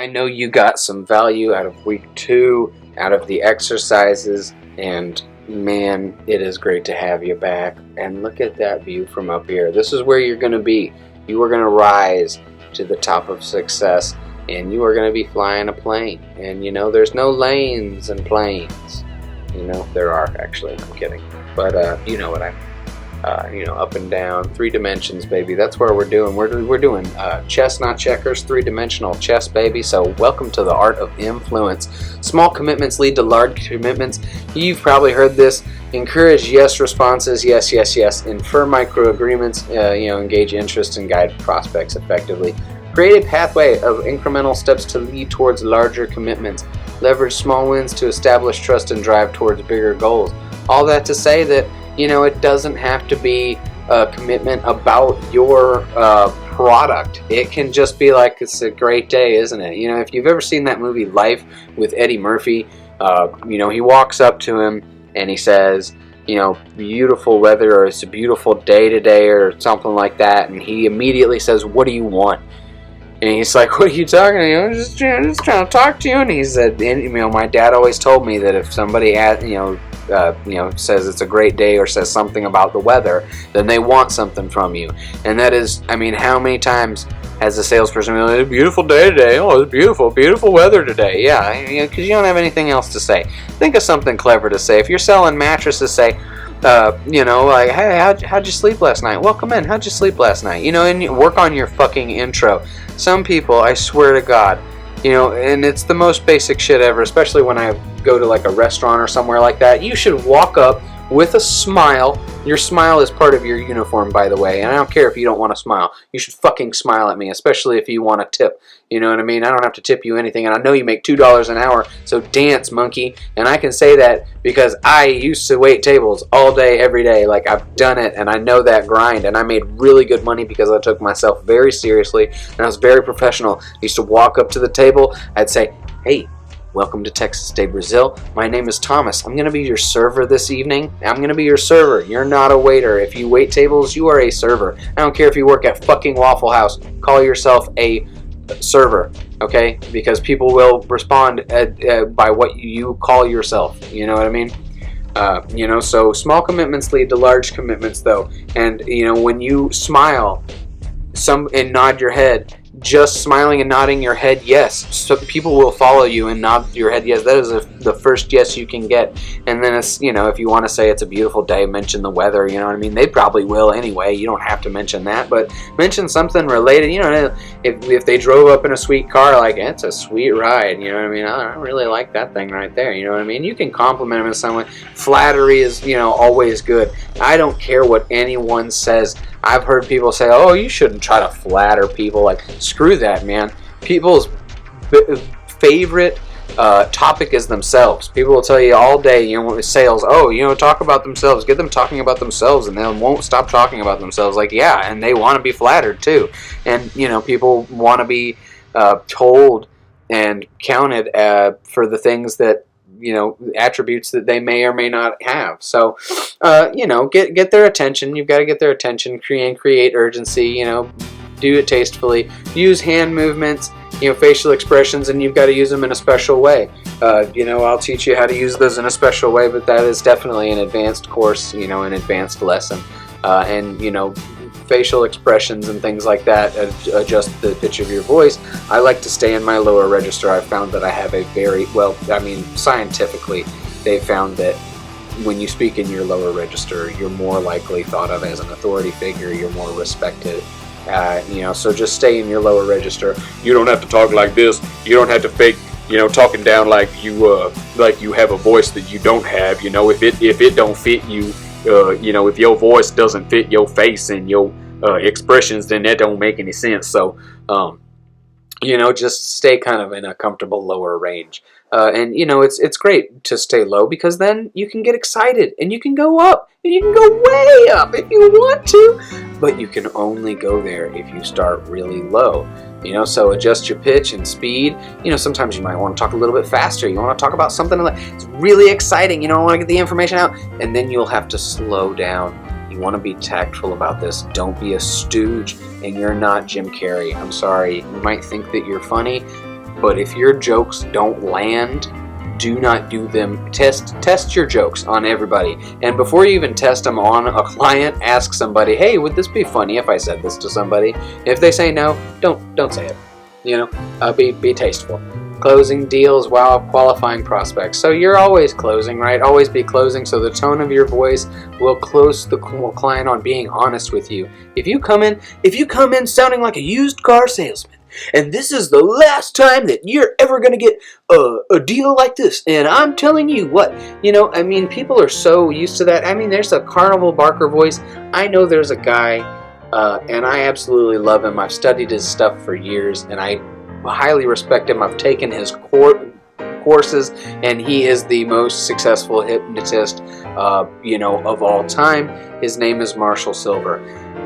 I know you got some value out of week 2, out of the exercises, and man, it is great to have you back. And look at that view from up here. This is where you're going to be. You are going to rise to the top of success, and you are going to be flying a plane. And you know, there's no lanes and planes. You know, there are actually. I'm kidding. But you know what I mean. Up and down, 3 dimensions, baby. That's where we're doing. We're doing chess, not checkers, 3-dimensional chess, baby. So welcome to the art of influence. Small commitments lead to large commitments. You've probably heard this. Encourage yes responses, yes, yes, yes. Infer micro agreements. Engage interest and guide prospects effectively. Create a pathway of incremental steps to lead towards larger commitments. Leverage small wins to establish trust and drive towards bigger goals. All that to say that, it doesn't have to be a commitment about your product. It can just be like, it's a great day, isn't it? If you've ever seen that movie Life with Eddie Murphy, he walks up to him and he says, beautiful weather, or it's a beautiful day today, or something like that. And he immediately says, what do you want? And he's like, what are you talking to? I'm just trying to talk to you. And he said, my dad always told me that if somebody says it's a great day or says something about the weather, then they want something from you. And that is, how many times has a salesperson been like, it's a beautiful day today? Oh, it's beautiful, beautiful weather today. Yeah, because you don't have anything else to say. Think of something clever to say. If you're selling mattresses, say, like, hey, how'd you sleep last night? Well, come in, how'd you sleep last night? And you work on your fucking intro. Some people, I swear to God, and it's the most basic shit ever, especially when I go to like a restaurant or somewhere like that. You should walk up with a smile. Your smile is part of your uniform, by the way, and I don't care if you don't want to smile. You should fucking smile at me, especially if you want to tip. You know what I mean? I don't have to tip you anything, and I know you make $2 an hour, so dance, monkey. And I can say that because I used to wait tables all day, every day. Like, I've done it, and I know that grind, and I made really good money because I took myself very seriously, and I was very professional. I used to walk up to the table, I'd say, hey, welcome to Texas Day, Brazil. My name is Thomas. I'm going to be your server this evening. I'm going to be your server. You're not a waiter. If you wait tables, you are a server. I don't care if you work at fucking Waffle House. Call yourself a server, okay? Because people will respond by what you call yourself. You know what I mean? So small commitments lead to large commitments, though. And, when you smile and nod your head, just smiling and nodding your head yes, so people will follow you and nod your head yes. That is the first yes you can get. And then it's, if you want to say it's a beautiful day, mention the weather, you know what I mean? They probably will anyway. You don't have to mention that, but mention something related. If they drove up in a sweet car, like, it's a sweet ride, you know what I mean? I really like that thing right there, you know what I mean? You can compliment them in some way. Flattery is, always good. I don't care what anyone says. I've heard people say, oh, you shouldn't try to flatter people. Like, screw that, man. People's favorite topic is themselves. People will tell you all day, with sales, talk about themselves. Get them talking about themselves, and they won't stop talking about themselves. Like, yeah, and they want to be flattered, too. And, people want to be told and counted for the things that, attributes that they may or may not have. So, get their attention. You've got to get their attention, create urgency, do it tastefully. Use hand movements, facial expressions, and you've got to use them in a special way. I'll teach you how to use those in a special way, but that is definitely an advanced course, an advanced lesson. Facial expressions and things like that adjust the pitch of your voice. I like to stay in my lower register. I've found that I have a very, scientifically, they've found that when you speak in your lower register, you're more likely thought of as an authority figure, you're more respected. So just stay in your lower register. You don't have to talk like this. You don't have to fake, talking down like you have a voice that you don't have. If it don't fit you, if your voice doesn't fit your face and your expressions, then that don't make any sense. So, just stay kind of in a comfortable lower range. It's great to stay low because then you can get excited and you can go up and you can go way up if you want to, but you can only go there if you start really low. So adjust your pitch and speed. Sometimes you might want to talk a little bit faster. You want to talk about something that's really exciting. I want to get the information out, and then you'll have to slow down. You want to be tactful about this. Don't be a stooge, and you're not Jim Carrey. I'm sorry. You might think that you're funny. But if your jokes don't land, do not do them. Test your jokes on everybody, and before you even test them on a client, ask somebody, hey, would this be funny if I said this to somebody? If they say no, don't say it. Be tasteful. Closing deals while qualifying prospects. So you're always closing, right? Always be closing, so the tone of your voice will close the client on being honest with you. If you come in sounding like a used car salesman, and this is the last time that you're ever going to get a deal like this, and I'm telling you what, people are so used to that. There's a Carnival Barker voice. I know there's a guy, and I absolutely love him. I've studied his stuff for years, and I highly respect him. I've taken his courses, and he is the most successful hypnotist, of all time. His name is Marshall Silver,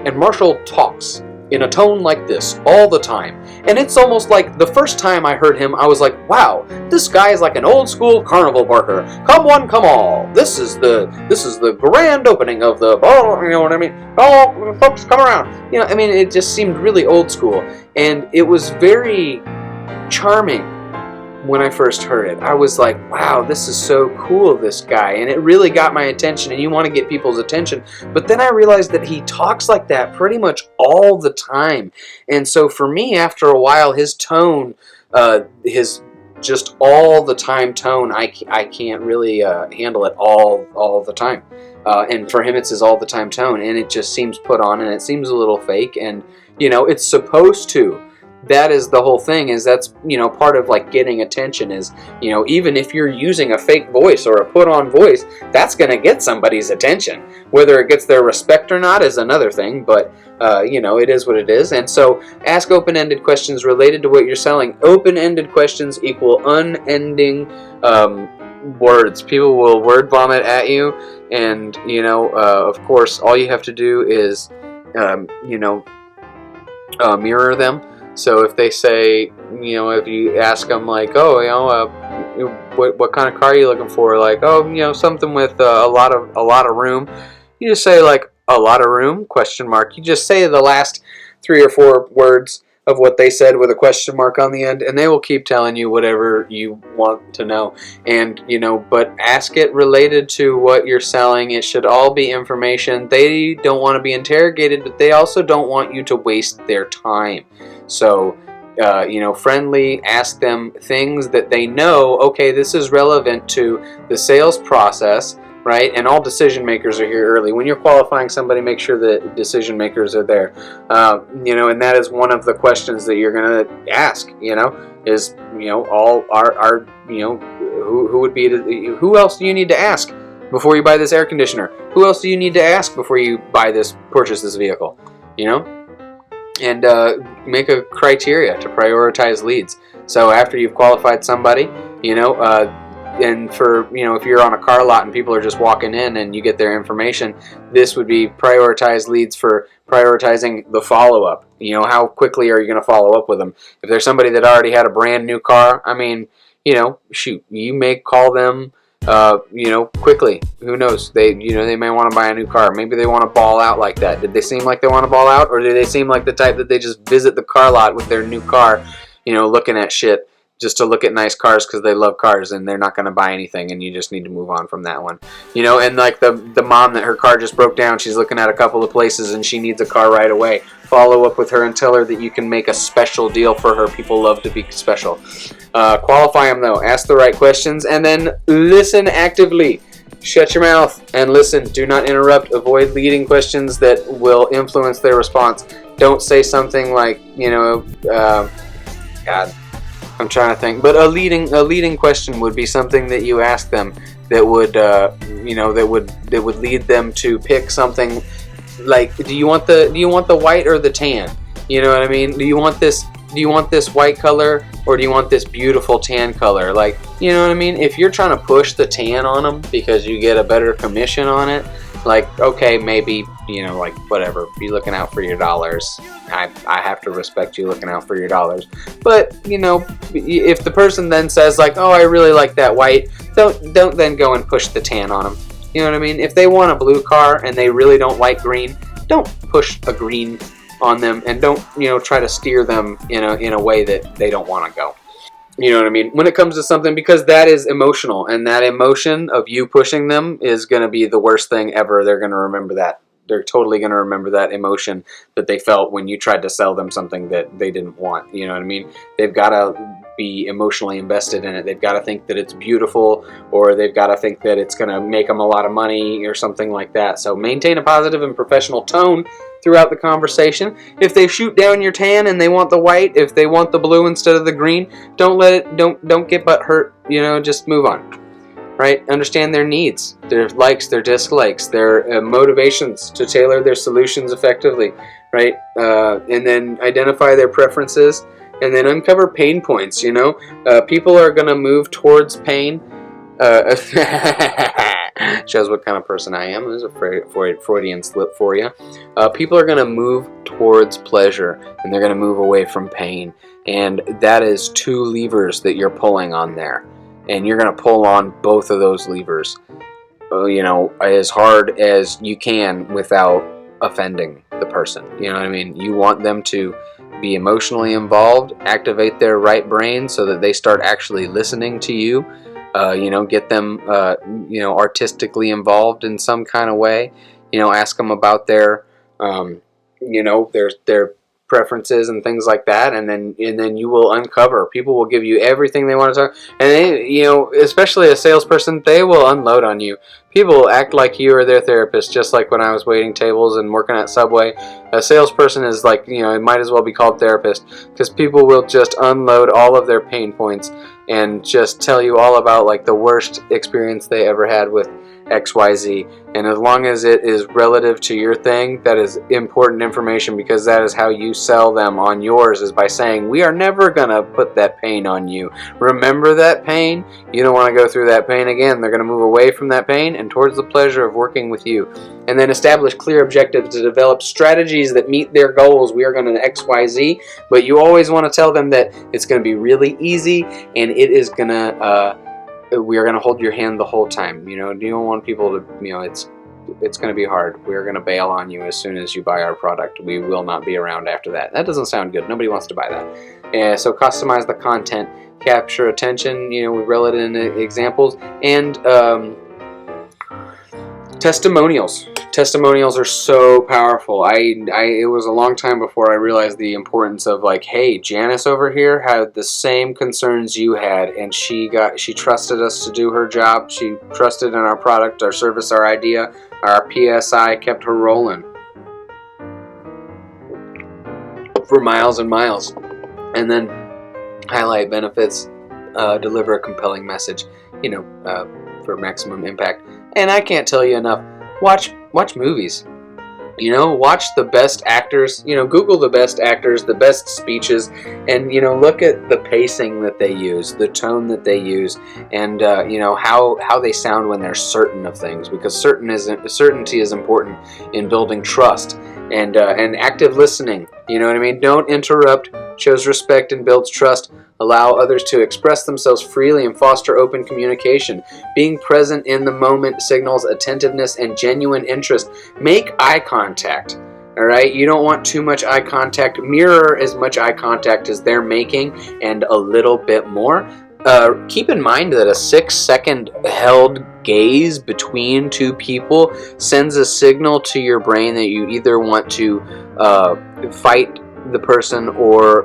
and Marshall talks in a tone like this all the time. And it's almost like the first time I heard him, I was like, wow, this guy is like an old school Carnival Barker. Come one, come all. This is the grand opening of the, you know what I mean? Oh, folks, come around. It just seemed really old school. And it was very charming when I first heard it. I was like, wow, this is so cool, this guy. And it really got my attention, and you want to get people's attention. But then I realized that he talks like that pretty much all the time. And so for me, after a while, his tone, his just all the time tone, I can't really handle it all the time. And for him, it's his all the time tone, and it just seems put on, and it seems a little fake. And, it's supposed to. That is the whole thing, is that's, part of like getting attention is, even if you're using a fake voice or a put on voice, that's going to get somebody's attention. Whether it gets their respect or not is another thing, but, it is what it is. And so ask open-ended questions related to what you're selling. Open-ended questions equal unending words. People will word vomit at you, and, of course, all you have to do is, mirror them. So if they say, if you ask them like, oh, what kind of car are you looking for? Like, oh, something with a lot of room. You just say like a lot of room ? You just say the last 3 or 4 words of what they said with a question mark on the end, and they will keep telling you whatever you want to know. And, but ask it related to what you're selling. It should all be information. They don't want to be interrogated, but they also don't want you to waste their time. So, friendly, ask them things that they know, okay, this is relevant to the sales process, right? And all decision makers are here early. When you're qualifying somebody, make sure that decision makers are there. And that is one of the questions that you're going to ask, is, all our who would be, who else do you need to ask before you buy this air conditioner? Who else do you need to ask before you purchase this vehicle? And make a criteria to prioritize leads. So after you've qualified somebody, and for, if you're on a car lot and people are just walking in and you get their information, this would be prioritized leads for prioritizing the follow-up. How quickly are you going to follow up with them? If there's somebody that already had a brand new car, you may call them quickly. Who knows? They may want to buy a new car. Maybe they want to ball out like that. Did they seem like they want to ball out, or do they seem like the type that they just visit the car lot with their new car, looking at shit just to look at nice cars because they love cars, and they're not going to buy anything, and you just need to move on from that one. And like the mom that her car just broke down, she's looking at a couple of places and she needs a car right away. Follow up with her and tell her that you can make a special deal for her. People love to be special. Qualify them though. Ask the right questions, and then listen actively. Shut your mouth and listen. Do not interrupt. Avoid leading questions that will influence their response. Don't say something like, God, I'm trying to think. But a leading question would be something that you ask them that would, that would lead them to pick something like, do you want the white or the tan? You know what I mean? Do you want this white color, or do you want this beautiful tan color? Like, you know what I mean? If you're trying to push the tan on them because you get a better commission on it, like, okay, maybe, like, whatever, be looking out for your dollars. I have to respect you looking out for your dollars. But, if the person then says, like, oh, I really like that white, don't then go and push the tan on them. You know what I mean? If they want a blue car and they really don't like green, don't push a green on them, and don't try to steer them in a way that they don't want to go. You know what I mean? When it comes to something, because that is emotional, and that emotion of you pushing them is going to be the worst thing ever. They're going to remember that. They're totally going to remember that emotion that they felt when you tried to sell them something that they didn't want. You know what I mean? They've got to be emotionally invested in it. They've got to think that it's beautiful, or they've got to think that it's going to make them a lot of money or something like that. So maintain a positive and professional tone throughout the conversation. If they shoot down your tan and they want the white, if they want the blue instead of the green, don't get butt hurt. You know, just move on. Right? Understand their needs, their likes, their dislikes, their motivations to tailor their solutions effectively, right? And then identify their preferences, and then uncover pain points. You know, people are going to move towards pain. Shows what kind of person I am. There's a Freudian slip for you. People are going to move towards pleasure, and they're going to move away from pain. And that is two levers that you're pulling on there. And you're going to pull on both of those levers, you know, as hard as you can without offending the person. You know what I mean? You want them to be emotionally involved, activate their right brain so that they start actually listening to you. You know, get them, you know, artistically involved in some kind of way. You know, ask them about their, you know, their preferences and things like that, and then you will uncover. People will give you everything they want to talk, and they, you know, especially a salesperson, they will unload on you. People will act like you are their therapist, just like when I was waiting tables and working at Subway. A salesperson is like, you know, it might as well be called therapist, because people will just unload all of their pain points and just tell you all about like the worst experience they ever had with XYZ. And as long as it is relative to your thing, that is important information, because that is how you sell them on yours, is by saying, we are never gonna put that pain on you. Remember that pain? You don't want to go through that pain again. They're going to move away from that pain and towards the pleasure of working with you. And then establish clear objectives to develop strategies that meet their goals. We are going to XYZ, but you always want to tell them that it's going to be really easy, and it is going to we are going to hold your hand the whole time. You know, you don't want people to, you know, it's going to be hard. We're going to bail on you as soon as you buy our product. We will not be around after that. That doesn't sound good. Nobody wants to buy that. So customize the content, capture attention. You know, we roll it in examples, and testimonials. Testimonials are so powerful. It was a long time before I realized the importance of, like, hey, Janice over here had the same concerns you had, and she trusted us to do her job. She trusted in our product, our service, our idea. Our PSI kept her rolling for miles and miles. And then highlight benefits, deliver a compelling message, you know, for maximum impact. And I can't tell you enough. Watch movies. You know, watch the best actors. You know, Google the best actors, the best speeches, and, you know, look at the pacing that they use, the tone that they use, and you know, how they sound when they're certain of things, because certainty is important in building trust, and active listening. You know what I mean? Don't interrupt. Shows respect and builds trust. Allow others to express themselves freely and foster open communication. Being present in the moment signals attentiveness and genuine interest. Make eye contact. All right? You don't want too much eye contact. Mirror as much eye contact as they're making, and a little bit more. Keep in mind that a 6-second held gaze between two people sends a signal to your brain that you either want to fight the person or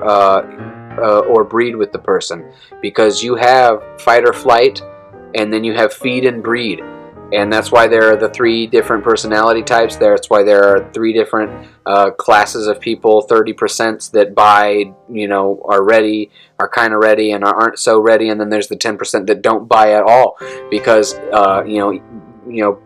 breed with the person, because you have fight or flight, and then you have feed and breed, and that's why there are the 3 different personality types. That's why there are 3 different classes of people. 30% that buy, you know, are ready, are kind of ready, and aren't so ready, and then there's the 10% that don't buy at all, because you know,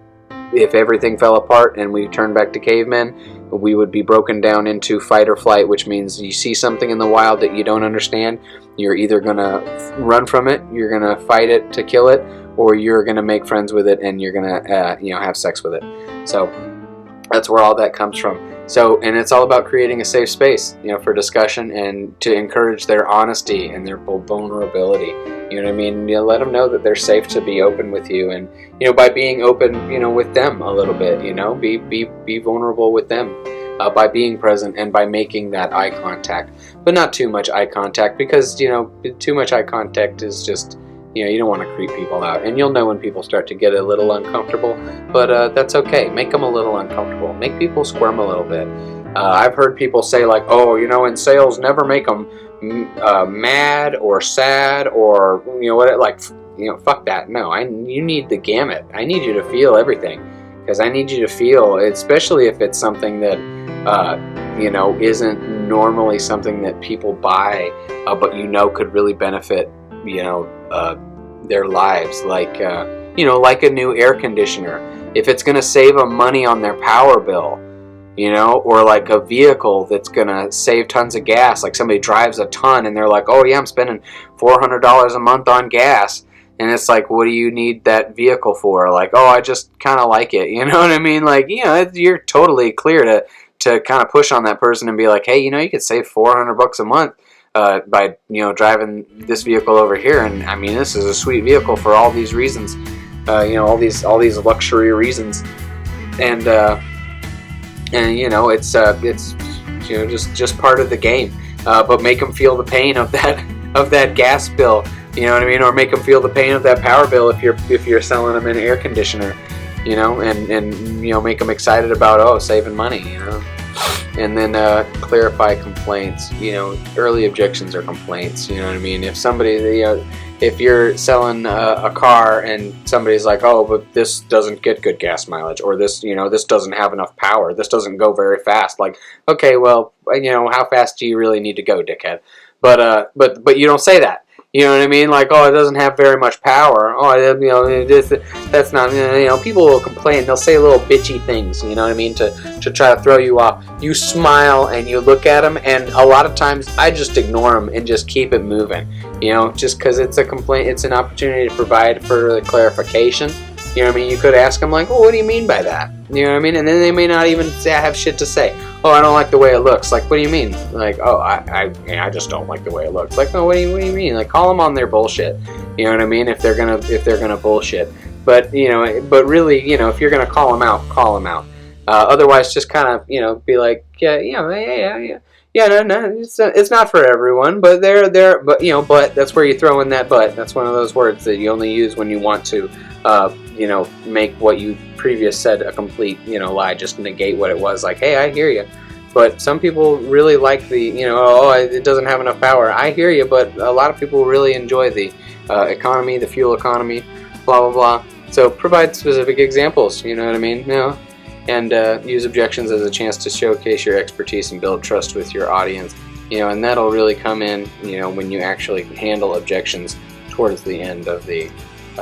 if everything fell apart and we turned back to cavemen, we would be broken down into fight or flight, which means you see something in the wild that you don't understand, you're either going to run from it, you're going to fight it to kill it, or you're going to make friends with it, and you're going to you know, have sex with it. So that's where all that comes from. So, and it's all about creating a safe space, you know, for discussion, and to encourage their honesty and their vulnerability. You know what I mean? You know, let them know that they're safe to be open with you, and, you know, by being open, you know, with them a little bit, you know, be vulnerable with them. by being present and by making that eye contact, but not too much eye contact, because too much eye contact is just, you don't want to creep people out, and you'll know when people start to get a little uncomfortable. But that's okay. Make them a little uncomfortable. Make people squirm a little bit. I've heard people say like, oh, in sales, never make them mad or sad or fuck that. No, you need the gamut. I need you to feel everything, because I need you to feel, especially if it's something that isn't normally something that people buy, but could really benefit their lives, like like a new air conditioner. If it's going to save them money on their power bill, or like a vehicle that's going to save tons of gas, like somebody drives a ton and they're like, oh yeah, I'm spending $400 a month on gas. And it's like, what do you need that vehicle for? Like, oh, I just kind of like it. You know what I mean? Like, you're totally clear to kind of push on that person and be like, hey, you could save $400 a month by driving this vehicle over here. And I mean, this is a sweet vehicle for all these reasons. All these luxury reasons. And it's just part of the game. But make them feel the pain of that gas bill. You know what I mean? Or make them feel the pain of that power bill if you're selling them an air conditioner, and make them excited about saving money, And then clarify complaints. Early objections or complaints. You know what I mean? If somebody, if you're selling a car and somebody's like, oh, but this doesn't get good gas mileage, or this, this doesn't have enough power, this doesn't go very fast. Like, okay, well, how fast do you really need to go, dickhead? But you don't say that. You know what I mean? Like, oh, it doesn't have very much power. Oh, that's not, people will complain. They'll say little bitchy things, you know what I mean, to try to throw you off. You smile and you look at them, and a lot of times I just ignore them and just keep it moving, just because it's a complaint. It's an opportunity to provide further clarification. You know what I mean? You could ask them like, well, what do you mean by that? You know what I mean? And then they may not even have shit to say. Oh, I don't like the way it looks. Like, what do you mean? Like, oh, I just don't like the way it looks. Like, no, what do you mean? Like, call them on their bullshit. You know what I mean? If they're gonna bullshit. But but really, if you're gonna call them out, call them out. Otherwise, just kind of be like, yeah. Yeah, no, it's not for everyone, but but that's where you throw in that but. That's one of those words that you only use when you want to, make what you previous said a complete, lie, just negate what it was. Like, hey, I hear you. But some people really like the, it doesn't have enough power. I hear you, but a lot of people really enjoy the economy, the fuel economy, blah, blah, blah. So provide specific examples, you know what I mean? And use objections as a chance to showcase your expertise and build trust with your audience. And that'll really come in, when you actually handle objections towards the end of the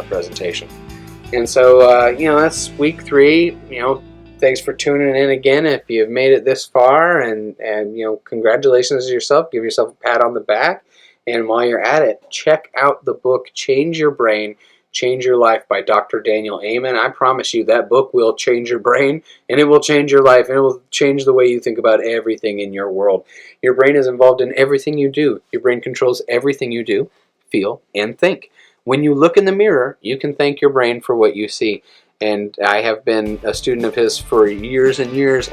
presentation. And so, that's week 3. Thanks for tuning in again. If you've made it this far, and congratulations to yourself. Give yourself a pat on the back. And while you're at it, check out the book, Change Your Brain, Change Your Life by Dr. Daniel Amen. I promise you that book will change your brain, and it will change your life, and it will change the way you think about everything in your world. Your brain is involved in everything you do. Your brain controls everything you do, feel, and think. When you look in the mirror, you can thank your brain for what you see. And I have been a student of his for years and years.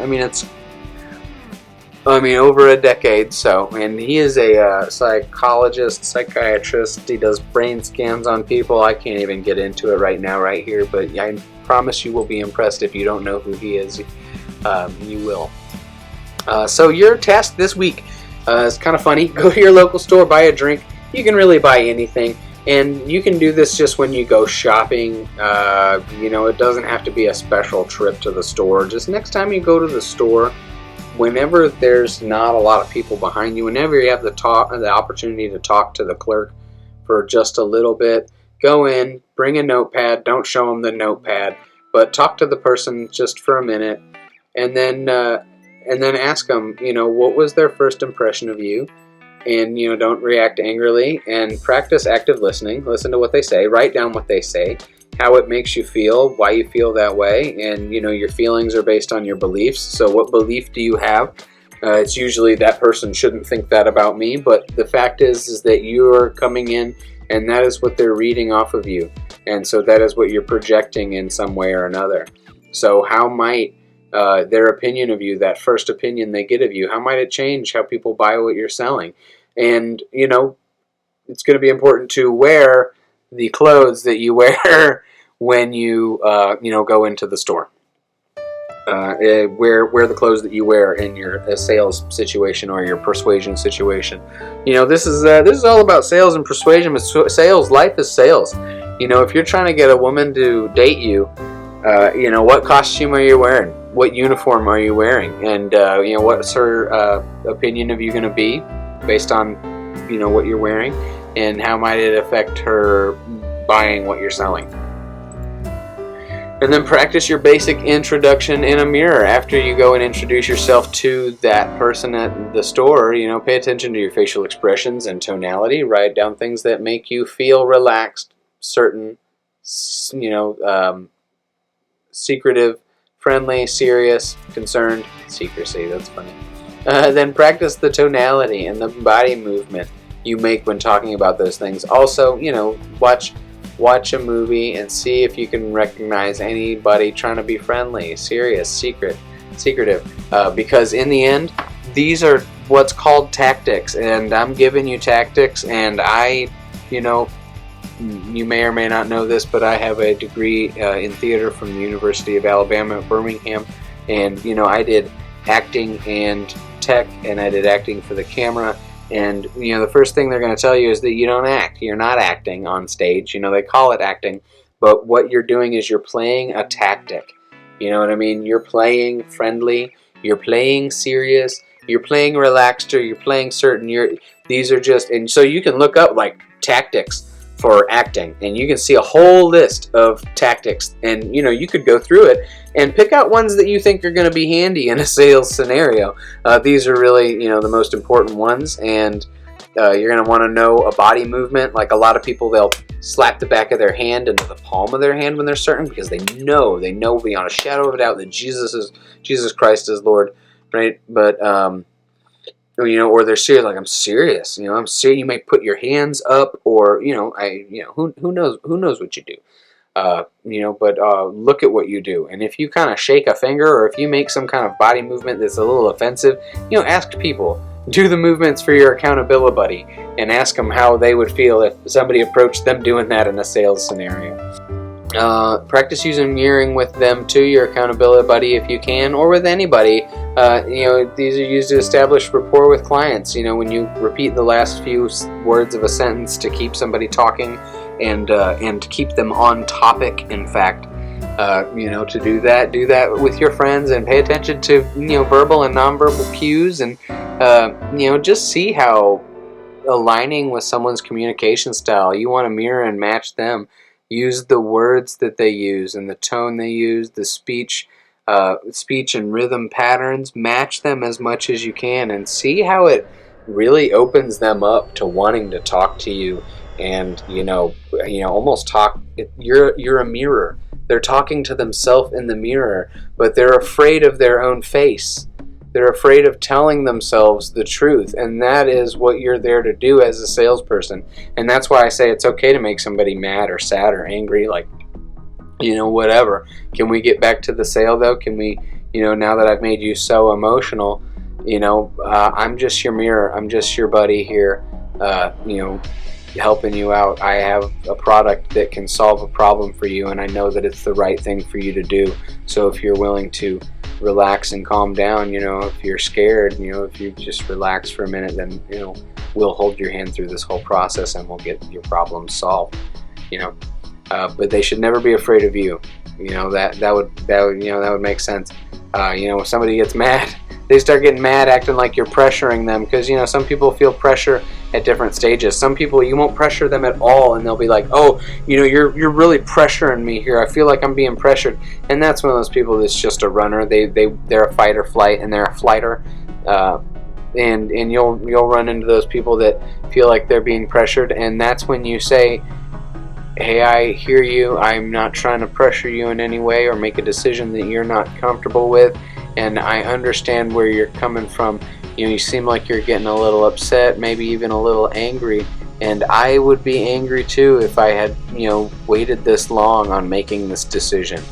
Over a decade. So, and he is a psychologist, psychiatrist. He does brain scans on people. I can't even get into it right now, right here. But I promise you will be impressed. If you don't know who he is, you will. So your task this week is kind of funny. Go to your local store, buy a drink. You can really buy anything. And you can do this just when you go shopping. It doesn't have to be a special trip to the store. Just next time you go to the store, whenever there's not a lot of people behind you, whenever you have the opportunity to talk to the clerk for just a little bit, go in, bring a notepad. Don't show them the notepad, but talk to the person just for a minute, and then ask them, what was their first impression of you. And, don't react angrily, and practice active listening. Listen to what they say. Write down what they say, how it makes you feel, why you feel that way. And, your feelings are based on your beliefs. So what belief do you have? It's usually that person shouldn't think that about me. But the fact is that you're coming in, and that is what they're reading off of you. And so that is what you're projecting in some way or another. So how might their opinion of you, that first opinion they get of you, how might it change how people buy what you're selling? And, it's going to be important to wear the clothes that you wear when you, go into the store. Wear the clothes that you wear in your sales situation or your persuasion situation. This is all about sales and persuasion. But sales, life is sales. If you're trying to get a woman to date you, what costume are you wearing? What uniform are you wearing? And what's her opinion of you going to be based on what you're wearing, and how might it affect her buying what you're selling? And then practice your basic introduction in a mirror. After you go and introduce yourself to that person at the store, pay attention to your facial expressions and tonality. Write down things that make you feel relaxed, certain, secretive, friendly, serious, concerned, secrecy. That's funny. Then practice the tonality and the body movement you make when talking about those things. Also, watch a movie and see if you can recognize anybody trying to be friendly, serious, secretive. Because in the end, these are what's called tactics. And I'm giving you tactics, and you may or may not know this, but I have a degree in theater from the University of Alabama at Birmingham. And, I did acting and tech, and I did acting for the camera. And, the first thing they're going to tell you is that you don't act. You're not acting on stage. They call it acting. But what you're doing is you're playing a tactic. You know what I mean? You're playing friendly. You're playing serious. You're playing relaxed, or you're playing certain. These are just, and so you can look up like tactics for acting, and you can see a whole list of tactics, and you could go through it and pick out ones that you think are going to be handy in a sales scenario. These are really the most important ones, and you're going to want to know a body movement. Like a lot of people, they'll slap the back of their hand into the palm of their hand when they're certain, because they know beyond a shadow of a doubt that Jesus Christ is Lord, right? But or they're serious, like I'm serious. I'm serious. You might put your hands up, or who knows what you do. But look at what you do, and if you kind of shake a finger, or if you make some kind of body movement that's a little offensive, ask people. Do the movements for your accountability buddy, and ask them how they would feel if somebody approached them doing that in a sales scenario. Practice using mirroring with them too, your accountability buddy, if you can, or with anybody. These are used to establish rapport with clients. When you repeat the last few words of a sentence to keep somebody talking, and keep them on topic. In fact, to do that with your friends, and pay attention to verbal and nonverbal cues, and just see how aligning with someone's communication style. You want to mirror and match them. Use the words that they use and the tone they use, the speech and rhythm patterns. Match them as much as you can, and see how it really opens them up to wanting to talk to you. And almost talk. You're a mirror. They're talking to themselves in the mirror, but they're afraid of their own face. They're afraid of telling themselves the truth, and that is what you're there to do as a salesperson. And that's why I say it's okay to make somebody mad or sad or angry, like, whatever. Can we get back to the sale, though? Can we, now that I've made you so emotional, I'm just your mirror. I'm just your buddy here, helping you out. I have a product that can solve a problem for you, and I know that it's the right thing for you to do. So if you're willing to relax and calm down, if you're scared, if you just relax for a minute, then we'll hold your hand through this whole process, and we'll get your problem solved. But they should never be afraid of you. That would make sense. If somebody gets mad, they start getting mad, acting like you're pressuring them, because some people feel pressure at different stages. Some people, you won't pressure them at all, and they'll be like, oh, you're really pressuring me here. I feel like I'm being pressured. And that's one of those people that's just a runner. They're a fight or flight, and they're a flighter. And you'll run into those people that feel like they're being pressured, and that's when you say, hey, I hear you. I'm not trying to pressure you in any way or make a decision that you're not comfortable with, and I understand where you're coming from. You seem like you're getting a little upset, maybe even a little angry, and I would be angry too if I had waited this long on making this decision.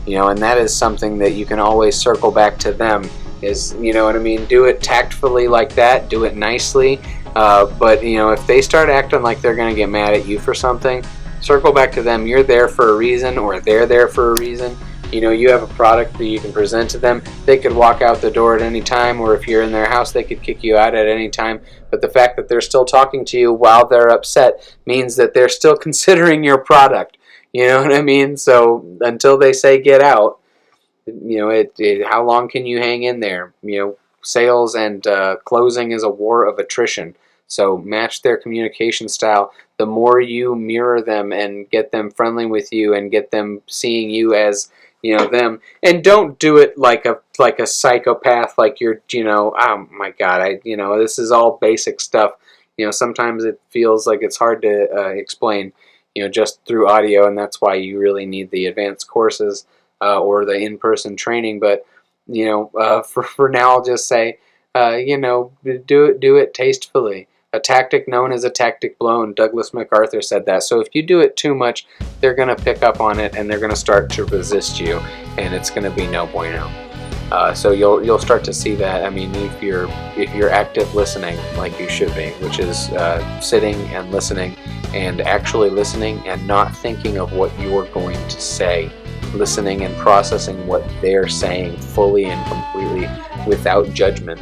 And that is something that you can always circle back to them. Is, you know what I mean? Do it tactfully like that. Do it nicely. But if they start acting like they're going to get mad at you for something, circle back to them. You're there for a reason, or they're there for a reason. You have a product that you can present to them. They could walk out the door at any time, or if you're in their house, they could kick you out at any time. But the fact that they're still talking to you while they're upset means that they're still considering your product. You know what I mean? So until they say get out, how long can you hang in there? Sales and closing is a war of attrition. So match their communication style. The more you mirror them and get them friendly with you and get them seeing you as them, and don't do it like a psychopath, like you're oh my god, this is all basic stuff. Sometimes it feels like it's hard to explain just through audio, and that's why you really need the advanced courses or the in-person training. But for now, I'll just say do it tastefully. A tactic known as a tactic blown. Douglas MacArthur said that. So if you do it too much, they're going to pick up on it and they're going to start to resist you, and it's going to be no bueno. So you'll start to see that. I mean, if you're active listening like you should be, which is sitting and listening and actually listening and not thinking of what you're going to say, listening and processing what they're saying fully and completely without judgment.